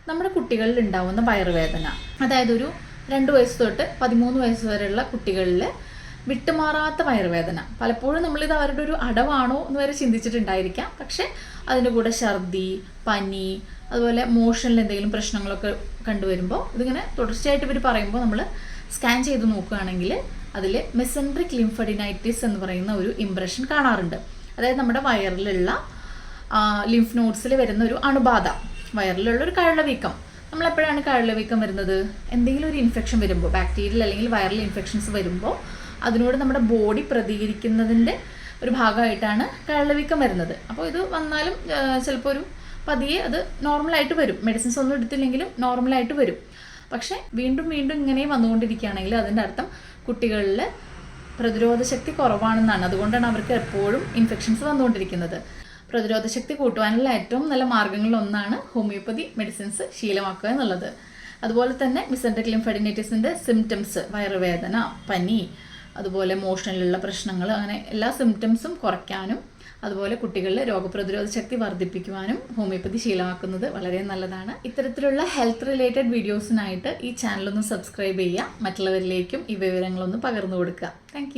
നമ്മുടെ കുട്ടികളിൽ ഉണ്ടാവുന്ന വയറുവേദന, അതായത് ഒരു 2 വയസ്സ് തൊട്ട് 13 വയസ്സ് വരെയുള്ള കുട്ടികളിൽ വിട്ടുമാറാത്ത വയറുവേദന. പലപ്പോഴും നമ്മളിത് അവരുടെ ഒരു അടവാണോ എന്ന് വരെ ചിന്തിച്ചിട്ടുണ്ടായിരിക്കാം. പക്ഷേ അതിൻ്റെ കൂടെ ഛർദി, പനി, അതുപോലെ മോഷനിൽ എന്തെങ്കിലും പ്രശ്നങ്ങളൊക്കെ കണ്ടുവരുമ്പോൾ ഇതിങ്ങനെ തുടർച്ചയായിട്ട് ഇവർ പറയുമ്പോൾ നമ്മൾ സ്കാൻ ചെയ്ത് നോക്കുകയാണെങ്കിൽ അതിൽ മെസെൻട്രിക് ലിംഫഡിനൈറ്റിസ് എന്ന് പറയുന്ന ഒരു ഇംപ്രഷൻ കാണാറുണ്ട്. അതായത് നമ്മുടെ വയറിലുള്ള ലിംഫ് നോഡ്സിൽ വരുന്ന ഒരു അണുബാധ, വയറിലുള്ള ഒരു കഴലവീക്കം. നമ്മളെപ്പോഴാണ് കഴലവീക്കം വരുന്നത്? എന്തെങ്കിലും ഒരു ഇൻഫെക്ഷൻ വരുമ്പോൾ, ബാക്ടീരിയൽ അല്ലെങ്കിൽ വൈറൽ ഇൻഫെക്ഷൻസ് വരുമ്പോൾ അതിനോട് നമ്മുടെ ബോഡി പ്രതികരിക്കുന്നതിൻ്റെ ഒരു ഭാഗമായിട്ടാണ് കഴലവീക്കം വരുന്നത്. അപ്പോൾ ഇത് വന്നാലും ചിലപ്പോൾ ഒരു പതിയെ അത് നോർമലായിട്ട് വരും. മെഡിസിൻസ് ഒന്നും എടുത്തില്ലെങ്കിലും നോർമലായിട്ട് വരും. പക്ഷേ വീണ്ടും വീണ്ടും ഇങ്ങനെ വന്നുകൊണ്ടിരിക്കുകയാണെങ്കിൽ അതിൻ്റെ അർത്ഥം കുട്ടികളിൽ പ്രതിരോധ ശക്തി കുറവാണെന്നാണ്. അതുകൊണ്ടാണ് അവർക്ക് എപ്പോഴും ഇൻഫെക്ഷൻസ് വന്നുകൊണ്ടിരിക്കുന്നത്. പ്രതിരോധ ശക്തി കൂട്ടുവാനുള്ള ഏറ്റവും നല്ല മാർഗ്ഗങ്ങളിലൊന്നാണ് ഹോമിയോപ്പതി മെഡിസിൻസ് ശീലമാക്കുക എന്നുള്ളത്. അതുപോലെ തന്നെ മെസെൻട്രിക് ലിംഫഡിനൈറ്റിസിൻ്റെ സിംറ്റംസ്, വയറുവേദന, പനി, അതുപോലെ മോഷനിലുള്ള പ്രശ്നങ്ങൾ, അങ്ങനെ എല്ലാ സിംറ്റംസും കുറയ്ക്കാനും അതുപോലെ കുട്ടികളിൽ രോഗപ്രതിരോധ ശക്തി വർദ്ധിപ്പിക്കുവാനും ഹോമിയോപ്പതി ശീലമാക്കുന്നത് വളരെ നല്ലതാണ്. ഇത്തരത്തിലുള്ള ഹെൽത്ത് റിലേറ്റഡ് വീഡിയോസിനായിട്ട് ഈ ചാനലൊന്ന് സബ്സ്ക്രൈബ് ചെയ്യുക. മറ്റുള്ളവരിലേക്കും ഈ വിവരങ്ങളൊന്ന് പകർന്നു കൊടുക്കുക. താങ്ക്